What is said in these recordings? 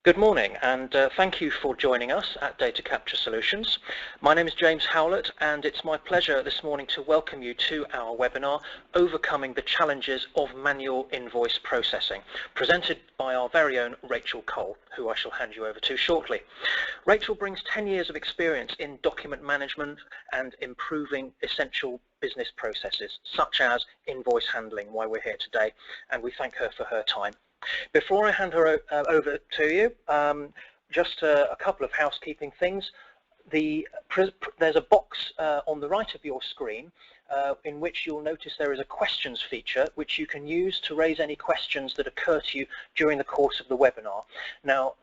Good morning, and thank you for joining us at Data Capture Solutions. My name is James Howlett, and it's my pleasure this morning to welcome you to our webinar, Overcoming the Challenges of Manual Invoice Processing, presented by our very own Rachael Cole, who I shall hand you over to shortly. Rachael brings 10 years of experience in document management and improving essential business processes, such as invoice handling, why we're here today, and we thank her for her time. Before I hand her over to you, just a couple of housekeeping things. There's a box on the right of your screen in which you'll notice there is a questions feature which you can use to raise any questions that occur to you during the course of the webinar. Now,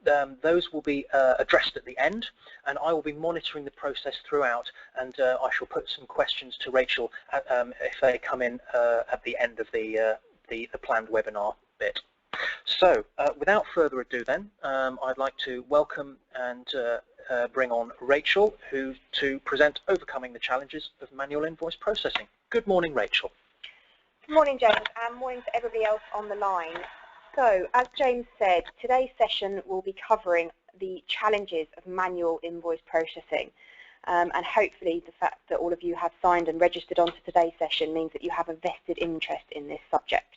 those will be addressed at the end, and I will be monitoring the process throughout, and I shall put some questions to Rachael if they come in at the end of the planned webinar bit. So, without further ado then, I'd like to welcome and bring on Rachael, to present Overcoming the Challenges of Manual Invoice Processing. Good morning, Rachael. Good morning, James, and morning to everybody else on the line. So, as James said, today's session will be covering the challenges of manual invoice processing. And hopefully the fact that all of you have signed and registered onto today's session means that you have a vested interest in this subject.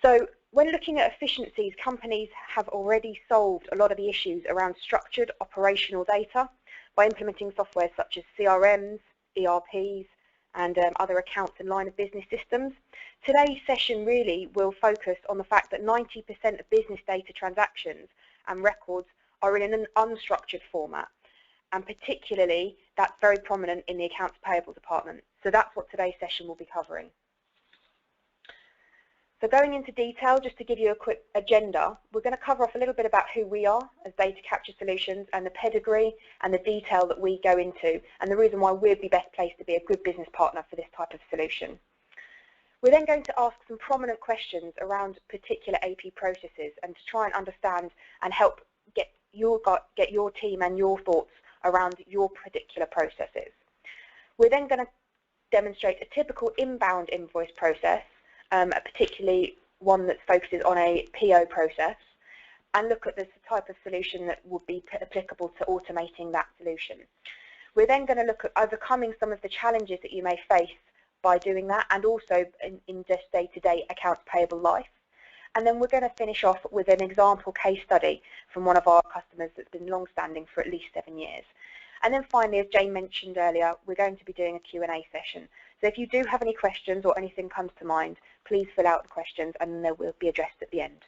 So, when looking at efficiencies, companies have already solved a lot of the issues around structured operational data by implementing software such as CRMs, ERPs, and other accounts and line of business systems. Today's session really will focus on the fact that 90% of business data transactions and records are in an unstructured format, and particularly that's very prominent in the accounts payable department. So that's what today's session will be covering. So going into detail, just to give you a quick agenda, we're going to cover off a little bit about who we are as Data Capture Solutions and the pedigree and the detail that we go into and the reason why we'd be best placed to be a good business partner for this type of solution. We're then going to ask some prominent questions around particular AP processes and to try and understand and help get your team and your thoughts around your particular processes. We're then going to demonstrate a typical inbound invoice process, particularly one that focuses on a PO process, and look at the type of solution that would be applicable to automating that solution. We're then going to look at overcoming some of the challenges that you may face by doing that, and also in just day-to-day accounts payable life. And then we're going to finish off with an example case study from one of our customers that's been long-standing for at least 7 years. And then finally, as Jane mentioned earlier, we're going to be doing a Q&A session. So if you do have any questions or anything comes to mind, please fill out the questions and they will be addressed at the end.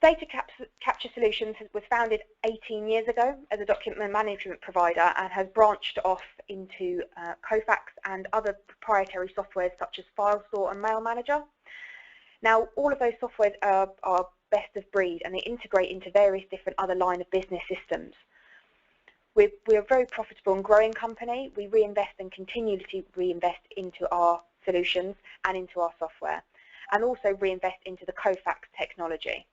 Data Capture Solutions was founded 18 years ago as a document management provider and has branched off into Kofax and other proprietary softwares such as FileStore and Mail Manager. Now, all of those softwares are best of breed and they integrate into various different other line of business systems. We're a very profitable and growing company. We reinvest and continue to reinvest into our solutions and into our software, and also reinvest into the Kofax technology.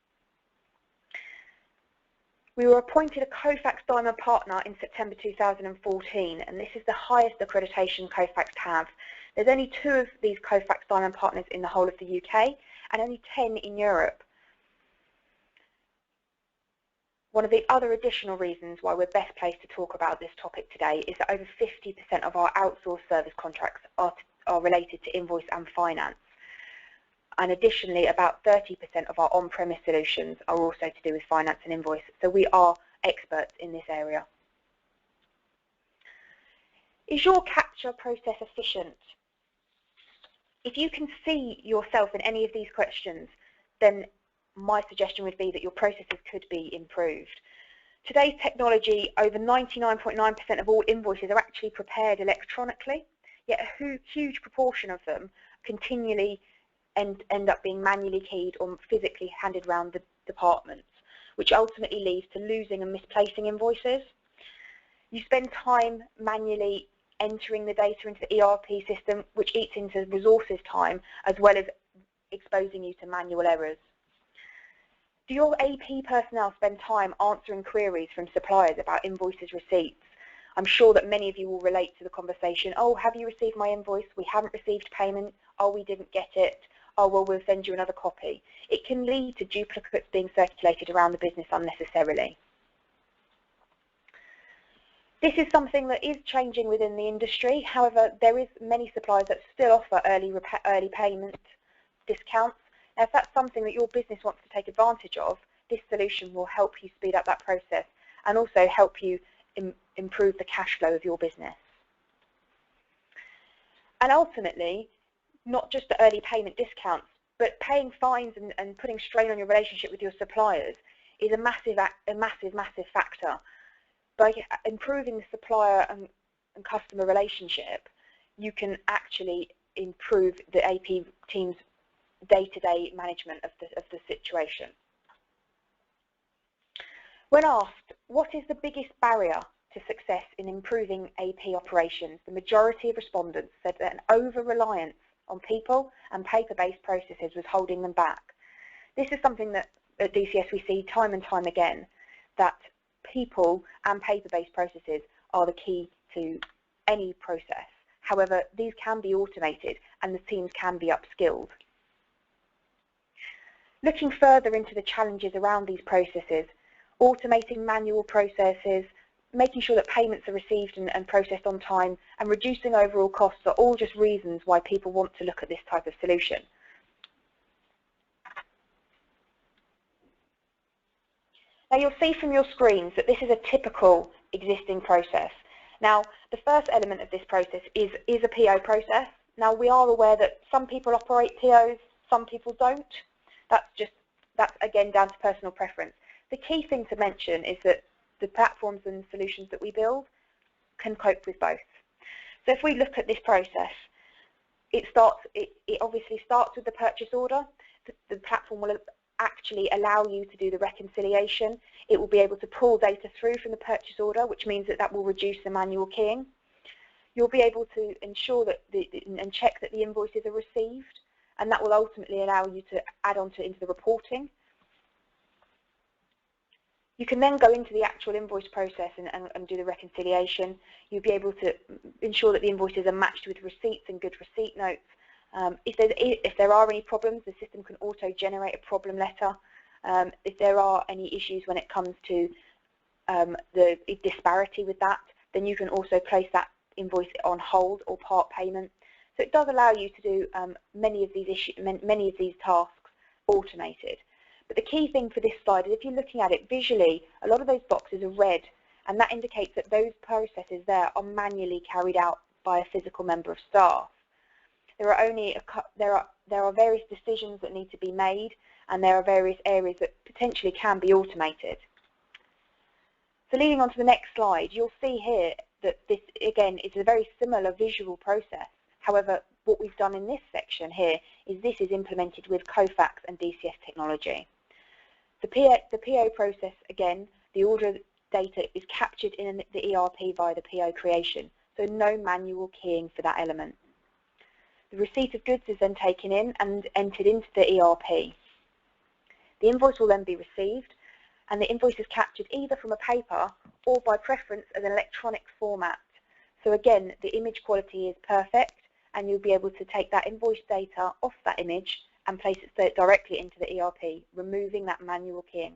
We were appointed a Kofax Diamond Partner in September 2014, and this is the highest accreditation Kofax have. There's only 2 of these Kofax Diamond Partners in the whole of the UK, and only 10 in Europe. One of the other additional reasons why we're best placed to talk about this topic today is that over 50% of our outsourced service contracts are related to invoice and finance. And additionally, about 30% of our on-premise solutions are also to do with finance and invoice. So we are experts in this area. Is your capture process efficient? If you can see yourself in any of these questions, then my suggestion would be that your processes could be improved. Today's technology, over 99.9% of all invoices are actually prepared electronically, yet a huge proportion of them continually end up being manually keyed or physically handed around the departments, which ultimately leads to losing and misplacing invoices. You spend time manually entering the data into the ERP system, which eats into resources time, as well as exposing you to manual errors. Do your AP personnel spend time answering queries from suppliers about invoices receipts? I'm sure that many of you will relate to the conversation, oh, have you received my invoice? We haven't received payment. Oh, we didn't get it. oh, well, we'll send you another copy. It can lead to duplicates being circulated around the business unnecessarily. This is something that is changing within the industry. However, there is many suppliers that still offer early payment discounts. Now, if that's something that your business wants to take advantage of, this solution will help you speed up that process and also help you improve the cash flow of your business. And ultimately, not just the early payment discounts, but paying fines and putting strain on your relationship with your suppliers is a massive factor. By improving the supplier and customer relationship, you can actually improve the AP team's day-to-day management of the situation. When asked, what is the biggest barrier to success in improving AP operations, the majority of respondents said that an over-reliance on people and paper-based processes was holding them back. This is something that at DCS we see time and time again, that people and paper-based processes are the key to any process. However, these can be automated and the teams can be upskilled. Looking further into the challenges around these processes, automating manual processes, making sure that payments are received and processed on time, and reducing overall costs are all just reasons why people want to look at this type of solution. Now, you'll see from your screens that this is a typical existing process. Now, the first element of this process is a PO process. Now, we are aware that some people operate POs, some people don't. That's again down to personal preference. The key thing to mention is that the platforms and solutions that we build can cope with both. So if we look at this process, it obviously starts with the purchase order. The platform will actually allow you to do the reconciliation. It will be able to pull data through from the purchase order, which means that will reduce the manual keying. You'll be able to ensure that and check that the invoices are received, and that will ultimately allow you to add into the reporting. You can then go into the actual invoice process and do the reconciliation. You'll be able to ensure that the invoices are matched with receipts and good receipt notes. If there are any problems, the system can auto-generate a problem letter. If there are any issues when it comes to the disparity with that, then you can also place that invoice on hold or part payment. So it does allow you to do many of these tasks automated. But the key thing for this slide is if you're looking at it visually, a lot of those boxes are red, and that indicates that those processes there are manually carried out by a physical member of staff. There are various decisions that need to be made, and there are various areas that potentially can be automated. So leading on to the next slide, you'll see here that this, again, is a very similar visual process. However, what we've done in this section here is this is implemented with COFAX and DCS technology. The PO process, again, the order data is captured in the ERP via the PO creation, so no manual keying for that element. The receipt of goods is then taken in and entered into the ERP. The invoice will then be received, and the invoice is captured either from a paper or by preference as an electronic format. So again, the image quality is perfect, and you'll be able to take that invoice data off that image and place it directly into the ERP, removing that manual keying.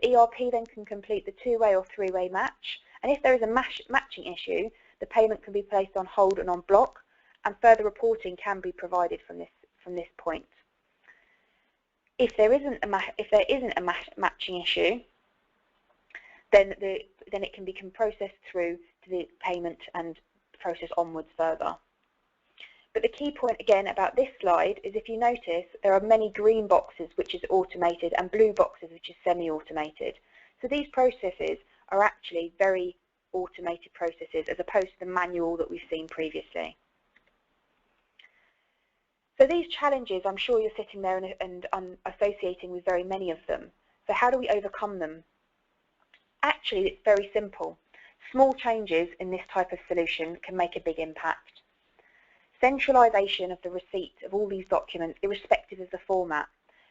The ERP then can complete the two-way or three-way match, and if there is a matching issue, the payment can be placed on hold and on block, and further reporting can be provided from this point. If there isn't a matching issue, then it can be processed through to the payment and process onwards further. But the key point again about this slide is if you notice there are many green boxes which is automated and blue boxes which is semi-automated. So these processes are actually very automated processes as opposed to the manual that we've seen previously. So these challenges, I'm sure you're sitting there and associating with very many of them. So how do we overcome them? Actually, it's very simple. Small changes in this type of solution can make a big impact. Centralisation of the receipt of all these documents, irrespective of the format.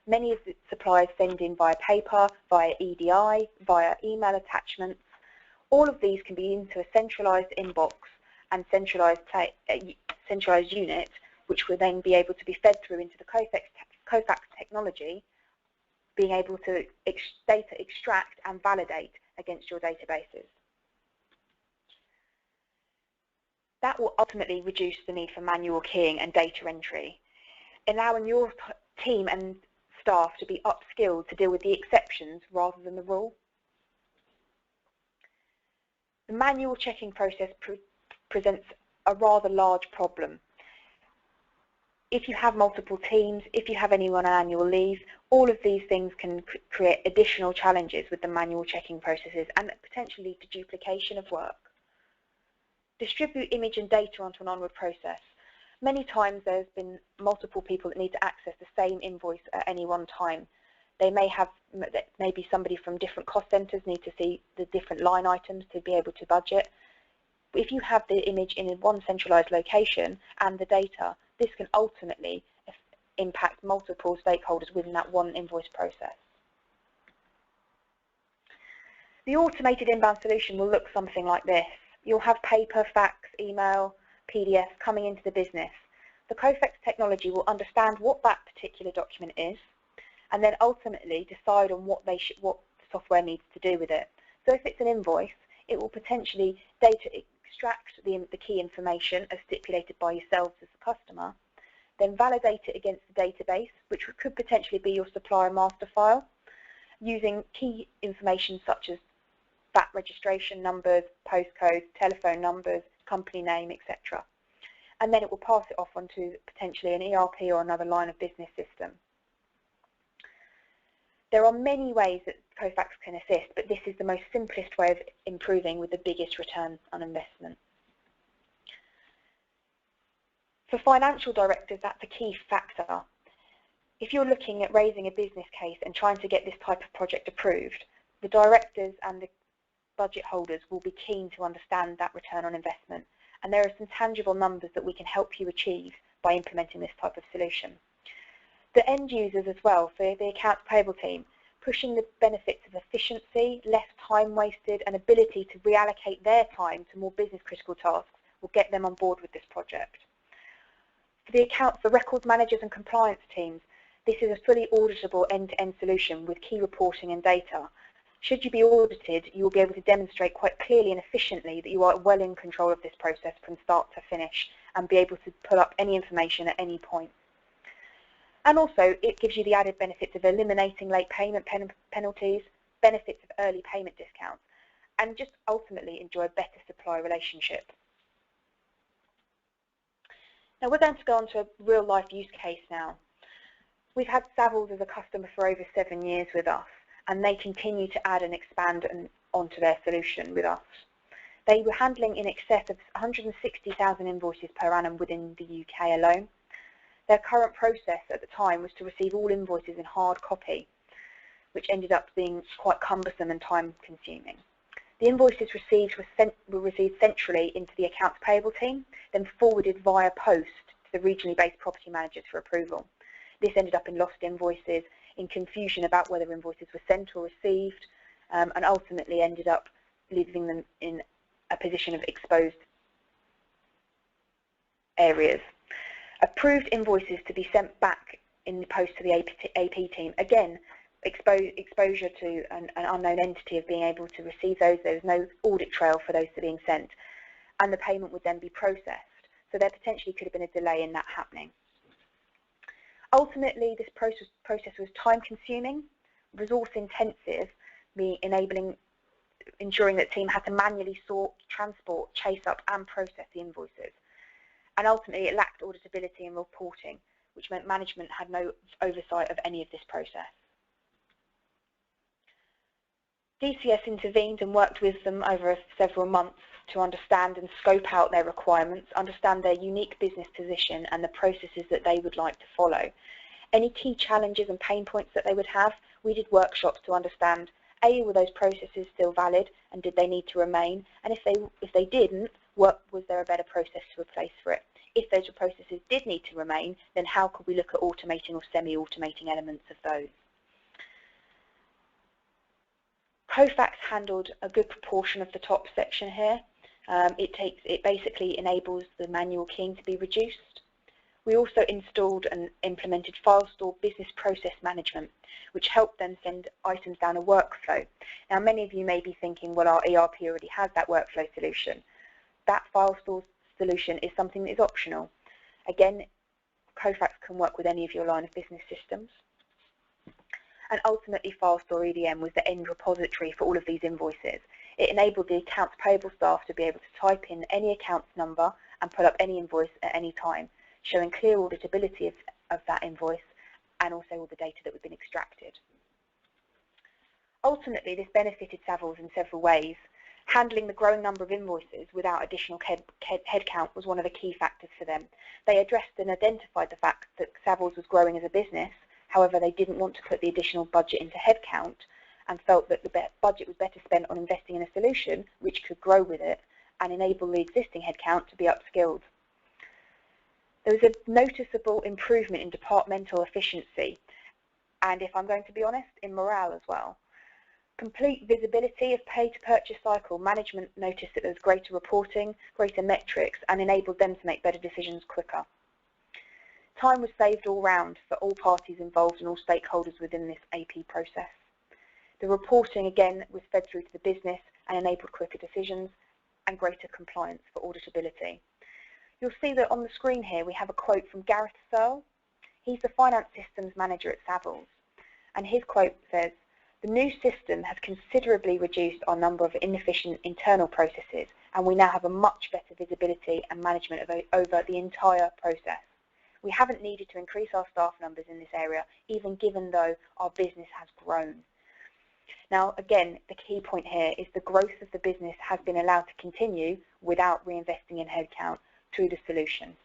Many of the suppliers send in via paper, via EDI, via email attachments. All of these can be into a centralised inbox and centralised unit which will then be able to be fed through into the Kofax technology, being able to data extract and validate against your databases. That will ultimately reduce the need for manual keying and data entry, allowing your team and staff to be upskilled to deal with the exceptions rather than the rule. The manual checking process presents a rather large problem. If you have multiple teams, if you have anyone on annual leave, all of these things can create additional challenges with the manual checking processes and potentially lead to duplication of work. Distribute image and data onto an onward process. Many times there's been multiple people that need to access the same invoice at any one time. They may have, maybe somebody from different cost centres need to see the different line items to be able to budget. If you have the image in one centralised location and the data, this can ultimately impact multiple stakeholders within that one invoice process. The automated inbound solution will look something like this. You'll have paper, fax, email, PDF coming into the business. The Kofax technology will understand what that particular document is and then ultimately decide on what the software needs to do with it. So if it's an invoice, it will potentially data extract the key information as stipulated by yourselves as the customer, then validate it against the database, which could potentially be your supplier master file, using key information such as VAT registration numbers, postcodes, telephone numbers, company name, etc. And then it will pass it off onto potentially an ERP or another line of business system. There are many ways that Kofax can assist, but this is the most simplest way of improving with the biggest return on investment. For financial directors, that's a key factor. If you're looking at raising a business case and trying to get this type of project approved, the directors and the budget holders will be keen to understand that return on investment, and there are some tangible numbers that we can help you achieve by implementing this type of solution. The end users as well, for the accounts payable team, pushing the benefits of efficiency, less time wasted, and ability to reallocate their time to more business critical tasks will get them on board with this project. For the accounts, the records managers and compliance teams, this is a fully auditable end-to-end solution with key reporting and data. Should you be audited, you will be able to demonstrate quite clearly and efficiently that you are well in control of this process from start to finish and be able to pull up any information at any point. And also, it gives you the added benefits of eliminating late payment penalties, benefits of early payment discounts, and just ultimately enjoy a better supplier relationship. Now we're going to go on to a real-life use case now. We've had Savills as a customer for over 7 years with us, and they continue to add and expand onto their solution with us. They were handling in excess of 160,000 invoices per annum within the UK alone. Their current process at the time was to receive all invoices in hard copy, which ended up being quite cumbersome and time-consuming. The invoices received were received centrally into the accounts payable team, then forwarded via post to the regionally based property managers for approval. This ended up in lost invoices, in confusion about whether invoices were sent or received, and ultimately ended up leaving them in a position of exposed areas. Approved invoices to be sent back in the post to the AP team. Again, exposure to an unknown entity of being able to receive those. There was no audit trail for those that are being sent, and the payment would then be processed. So there potentially could have been a delay in that happening. Ultimately, this process was time-consuming, resource-intensive, ensuring that the team had to manually sort, transport, chase up, and process the invoices. And ultimately, it lacked auditability and reporting, which meant management had no oversight of any of this process. DCS intervened and worked with them over several months to understand and scope out their requirements, understand their unique business position and the processes that they would like to follow. Any key challenges and pain points that they would have, we did workshops to understand, A, were those processes still valid and did they need to remain? And if they didn't, was there a better process to replace for it? If those processes did need to remain, then how could we look at automating or semi-automating elements of those? Kofax handled a good proportion of the top section here. It basically enables the manual keying to be reduced. We also installed and implemented FileStore Business Process Management, which helped them send items down a workflow. Now, many of you may be thinking, well, our ERP already has that workflow solution. That FileStore solution is something that is optional. Again, Kofax can work with any of your line of business systems. And ultimately, FileStore EDM was the end repository for all of these invoices. It enabled the accounts payable staff to be able to type in any accounts number and pull up any invoice at any time, showing clear auditability of that invoice and also all the data that had been extracted. Ultimately, this benefited Savills in several ways. Handling the growing number of invoices without additional headcount was one of the key factors for them. They addressed and identified the fact that Savills was growing as a business. However, they didn't want to put the additional budget into headcount and felt that the budget was better spent on investing in a solution which could grow with it and enable the existing headcount to be upskilled. There was a noticeable improvement in departmental efficiency and, if I'm going to be honest, in morale as well. Complete visibility of pay-to-purchase cycle management noticed that there was greater reporting, greater metrics, and enabled them to make better decisions quicker. Time was saved all round for all parties involved and all stakeholders within this AP process. The reporting, again, was fed through to the business and enabled quicker decisions and greater compliance for auditability. You'll see that on the screen here we have a quote from Gareth Searle. He's the Finance Systems Manager at Savills, and his quote says, "The new system has considerably reduced our number of inefficient internal processes, and we now have a much better visibility and management over the entire process. We haven't needed to increase our staff numbers in this area, even given though our business has grown." Now, again, the key point here is the growth of the business has been allowed to continue without reinvesting in headcount through the solution.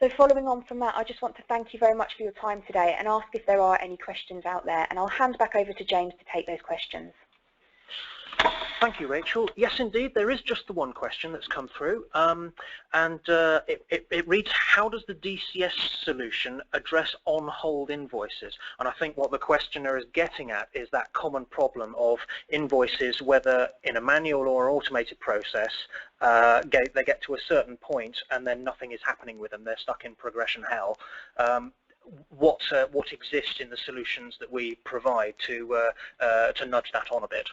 So following on from that, I just want to thank you very much for your time today and ask if there are any questions out there, and I'll hand back over to James to take those questions. Thank you, Rachel. Yes, indeed, there is just the one question that's come through, it reads, how does the DCS solution address on-hold invoices? And I think what the questioner is getting at is that common problem of invoices, whether in a manual or automated process, they get to a certain point and then nothing is happening with them. They're stuck in progression hell. What exists in the solutions that we provide to nudge that on a bit?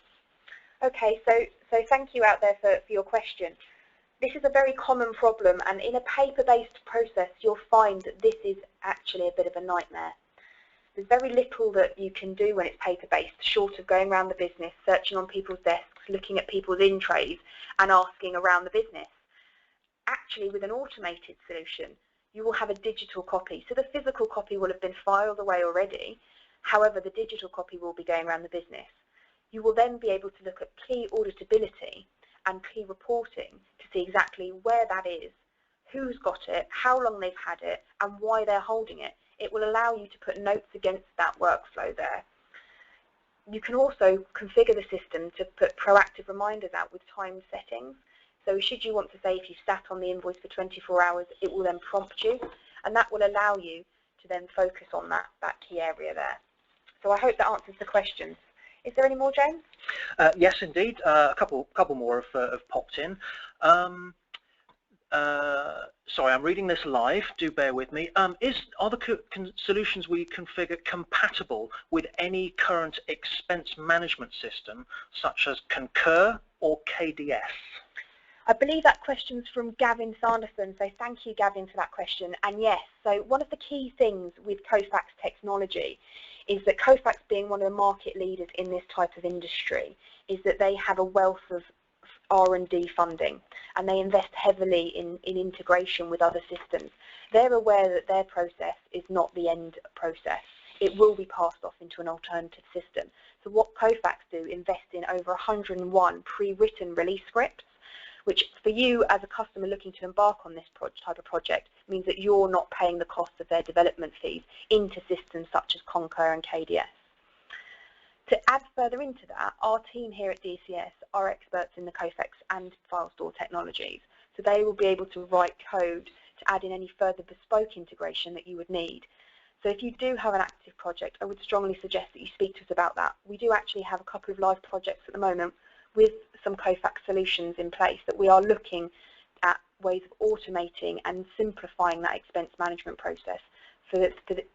Okay, so thank you out there for your question. This is a very common problem, and in a paper-based process you'll find that this is actually a bit of a nightmare. There's very little that you can do when it's paper-based, short of going around the business, searching on people's desks, looking at people's in trays and asking around the business. Actually, with an automated solution, you will have a digital copy. So the physical copy will have been filed away already. However, the digital copy will be going around the business. You will then be able to look at key auditability and key reporting to see exactly where that is, who's got it, how long they've had it, and why they're holding it. It will allow you to put notes against that workflow there. You can also configure the system to put proactive reminders out with time settings. So should you want to say if you've sat on the invoice for 24 hours, it will then prompt you, and that will allow you to then focus on that key area there. So I hope that answers the questions. Is there any more, James? Yes, indeed. A couple more have popped in. Sorry, I'm reading this live. Do bear with me. Are the solutions we configure compatible with any current expense management system, such as Concur or KDS? I believe that question's from Gavin Sanderson, so thank you, Gavin, for that question. And yes, so one of the key things with Kofax technology is that Kofax, being one of the market leaders in this type of industry, is that they have a wealth of R&D funding, and they invest heavily in integration with other systems. They're aware that their process is not the end process. It will be passed off into an alternative system. So what Kofax do, invest in over 101 pre-written release scripts, which for you as a customer looking to embark on this type of project means that you're not paying the cost of their development fees into systems such as Concur and KDS. To add further into that, our team here at DCS are experts in the Kofax and FileStore technologies, so they will be able to write code to add in any further bespoke integration that you would need. So if you do have an active project, I would strongly suggest that you speak to us about that. We do actually have a couple of live projects at the moment with some Kofax solutions in place that we are looking at ways of automating and simplifying that expense management process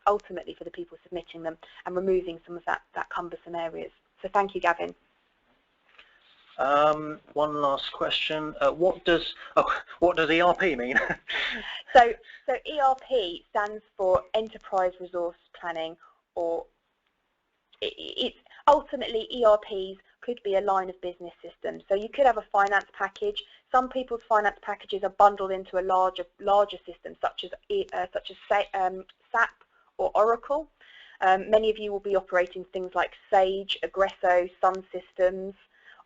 ultimately for the people submitting them, and removing some of that cumbersome areas. So thank you, Gavin. One last question. What does ERP mean? So ERP stands for Enterprise Resource Planning, or it's ultimately ERPs could be a line of business system. So you could have a finance package. Some people's finance packages are bundled into a larger system, such as SAP or Oracle. Many of you will be operating things like Sage, Aggresso, Sun Systems,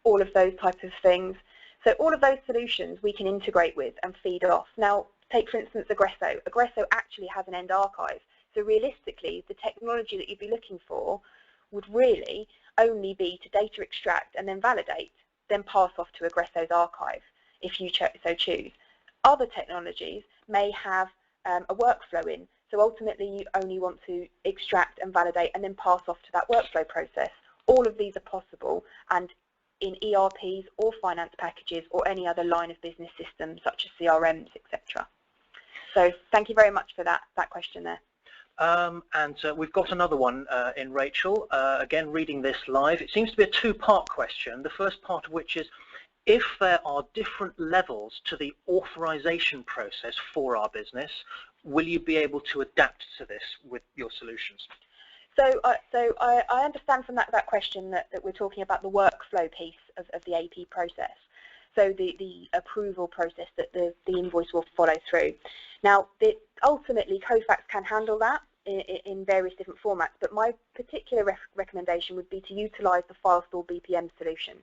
all of those types of things. So all of those solutions we can integrate with and feed off. Now, take for instance Aggresso. Aggresso actually has an end archive. So realistically, the technology that you'd be looking for would really only be to data extract and then validate, then pass off to Aggresso's archive if you so choose. Other technologies may have a workflow in, so ultimately you only want to extract and validate and then pass off to that workflow process. All of these are possible, and in ERPs or finance packages or any other line of business systems such as CRMs, etc. So thank you very much for that question there. And we've got another one in Rachel. Again, reading this live, it seems to be a two-part question. The first part of which is, if there are different levels to the authorization process for our business, will you be able to adapt to this with your solutions? So I understand from that question that we're talking about the workflow piece of the AP process. So the approval process that the invoice will follow through. Now, ultimately, Kofax can handle that in various different formats, but my particular recommendation would be to utilize the FileStore BPM solution.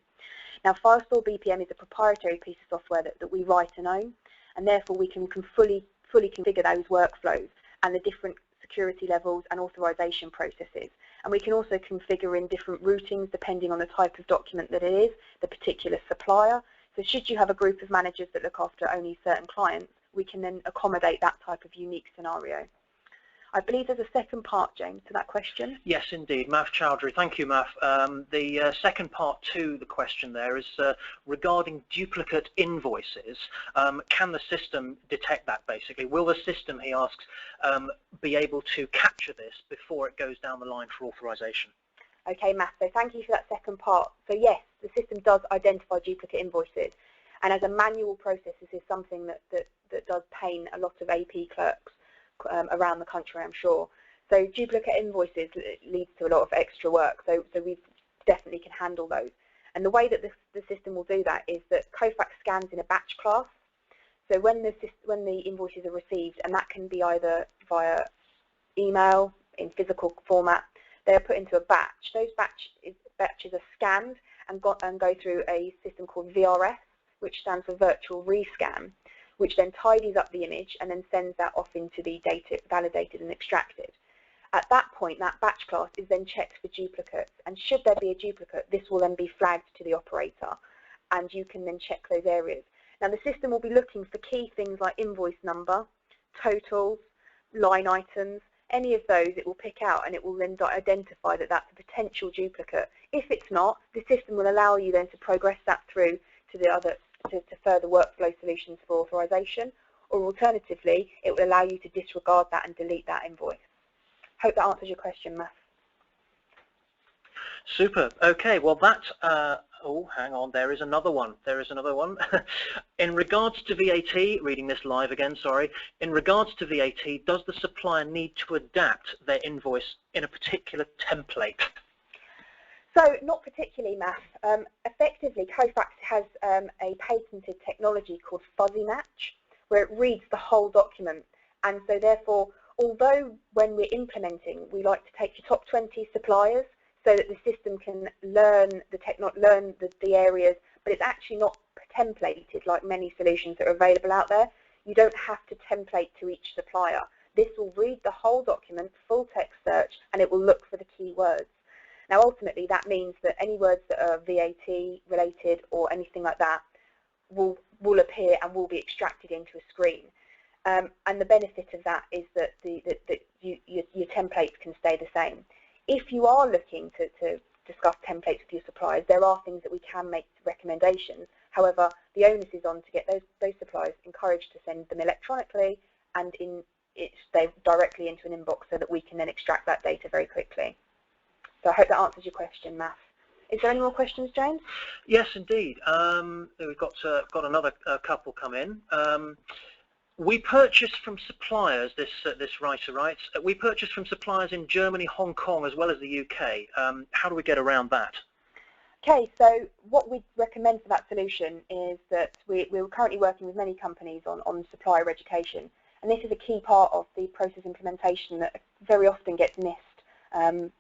Now, FileStore BPM is a proprietary piece of software that we write and own, and therefore we can fully configure those workflows and the different security levels and authorization processes. And we can also configure in different routings depending on the type of document that it is, the particular supplier. So should you have a group of managers that look after only certain clients, we can then accommodate that type of unique scenario. I believe there's a second part, James, to that question. Yes, indeed. Maf Chowdhury, thank you, Maf. The second part to the question there is regarding duplicate invoices. Can the system detect that, basically? Will the system, he asks, be able to capture this before it goes down the line for authorization? Okay, Maf, so thank you for that second part. So yes, the system does identify duplicate invoices. And as a manual process, this is something that does pain a lot of AP clerks around the country, I'm sure. So duplicate invoices leads to a lot of extra work, so we definitely can handle those. And the way that the system will do that is that Kofax scans in a batch class. So when the invoices are received, and that can be either via email, in physical format, they are put into a batch. Those batches are scanned and go through a system called VRS, which stands for Virtual Rescan, which then tidies up the image and then sends that off into the data validated and extracted. At that point, that batch class is then checked for duplicates, and should there be a duplicate, this will then be flagged to the operator, and you can then check those areas. Now, the system will be looking for key things like invoice number, totals, line items, any of those it will pick out, and it will then identify that that's a potential duplicate. If it's not, the system will allow you then to progress that through to the other to further workflow solutions for authorization, or alternatively, it will allow you to disregard that and delete that invoice. Hope that answers your question, Matt. Super. Okay, well that, oh, hang on, there is another one. There is another one. In regards to VAT, reading this live again, sorry, in regards to VAT, does the supplier need to adapt their invoice in a particular template? So, not particularly, Matt. Effectively, Kofax has a patented technology called fuzzy match, where it reads the whole document. And so, therefore, although when we're implementing, we like to take your top 20 suppliers so that the system can learn the areas, but it's actually not templated like many solutions that are available out there. You don't have to template to each supplier. This will read the whole document, full text search, and it will look for the keywords. Now, ultimately, that means that any words that are VAT related or anything like that will appear and will be extracted into a screen. And the benefit of that is that your templates can stay the same. If you are looking to discuss templates with your suppliers, there are things that we can make recommendations, However, the onus is on to get those suppliers encouraged to send them electronically and directly into an inbox so that we can then extract that data very quickly. So I hope that answers your question, Math. Is there any more questions, James? Yes, indeed. We've got another couple come in. We purchase from suppliers, this writer writes, we purchase from suppliers in Germany, Hong Kong, as well as the UK. How do we get around that? Okay, so what we recommend for that solution is that we're currently working with many companies on supplier education, and this is a key part of the process implementation that very often gets missed and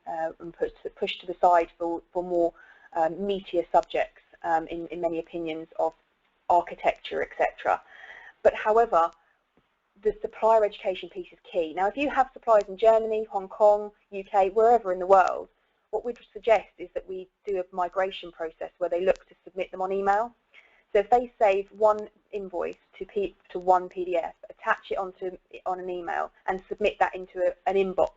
pushed to the side for more meatier subjects in many opinions of architecture, etc. But however, the supplier education piece is key. Now, if you have suppliers in Germany, Hong Kong, UK, wherever in the world, what we'd suggest is that we do a migration process where they look to submit them on email. So if they save one invoice to one PDF, attach it on an email and submit that into an inbox,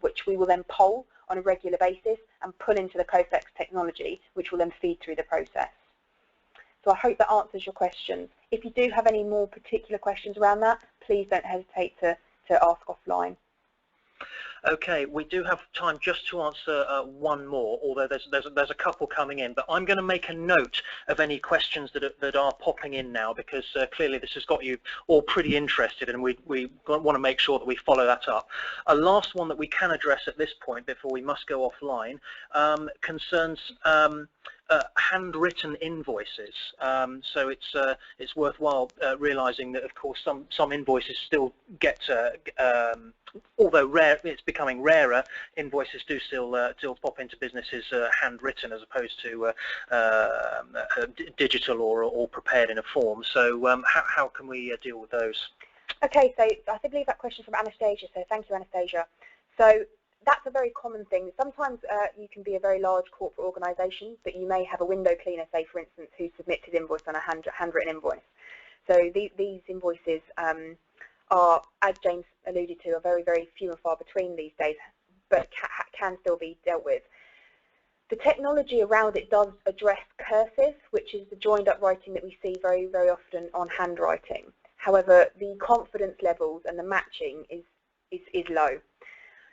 which we will then poll on a regular basis and pull into the COFEX technology, which will then feed through the process. So I hope that answers your questions. If you do have any more particular questions around that, please don't hesitate to ask offline. Okay, we do have time just to answer one more, although there's a couple coming in, but I'm going to make a note of any questions that are popping in now, because clearly this has got you all pretty interested, and we want to make sure that we follow that up. A last one that we can address at this point before we must go offline concerns handwritten invoices. So it's worthwhile realizing that, of course, some invoices still get, although rare, it's becoming rarer, invoices do still pop into businesses handwritten as opposed to digital or prepared in a form. So how can we deal with those? Okay, so I believe that question from Anastasia, so thank you, Anastasia. So that's a very common thing. Sometimes you can be a very large corporate organisation, but you may have a window cleaner, say for instance, who submits his invoice on a handwritten invoice. So these invoices are, as James alluded to, are very, very few and far between these days, but can still be dealt with. The technology around it does address cursive, which is the joined up writing that we see very, very often on handwriting. However, the confidence levels and the matching is low.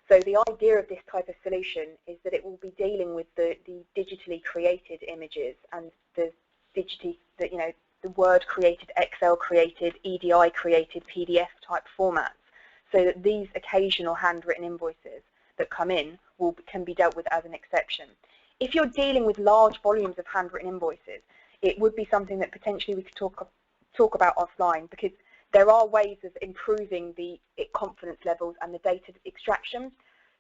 So the idea of this type of solution is that it will be dealing with the digitally created images and the Word created, Excel created, EDI created, PDF type formats, so that these occasional handwritten invoices that come in can be dealt with as an exception. If you're dealing with large volumes of handwritten invoices, it would be something that potentially we could talk about offline, because there are ways of improving the confidence levels and the data extraction,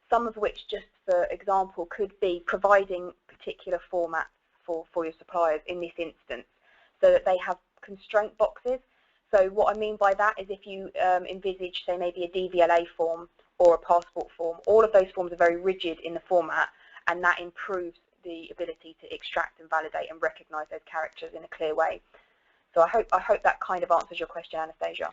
some of which, just for example, could be providing particular formats for your suppliers in this instance, so that they have constraint boxes. So what I mean by that is if you envisage, say, maybe a DVLA form or a passport form, all of those forms are very rigid in the format, and that improves the ability to extract and validate and recognize those characters in a clear way. So I hope that kind of answers your question, Anastasia.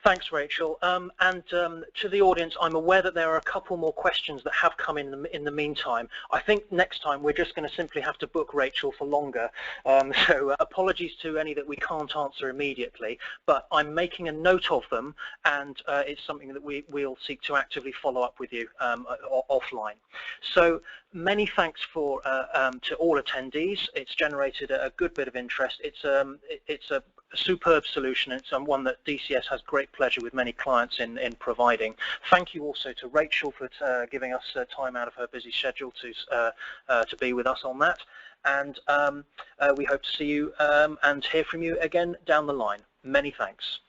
Thanks, Rachel. And to the audience, I'm aware that there are a couple more questions that have come in the meantime. I think next time we're just going to simply have to book Rachel for longer. So apologies to any that we can't answer immediately, but I'm making a note of them, and it's something that we'll seek to actively follow up with you offline. So many thanks to all attendees. It's generated a good bit of interest. It's a superb solution. It's one that DCS has great pleasure with many clients in providing. Thank you also to Rachel for giving us time out of her busy schedule to be with us on that. And we hope to see you and hear from you again down the line. Many thanks.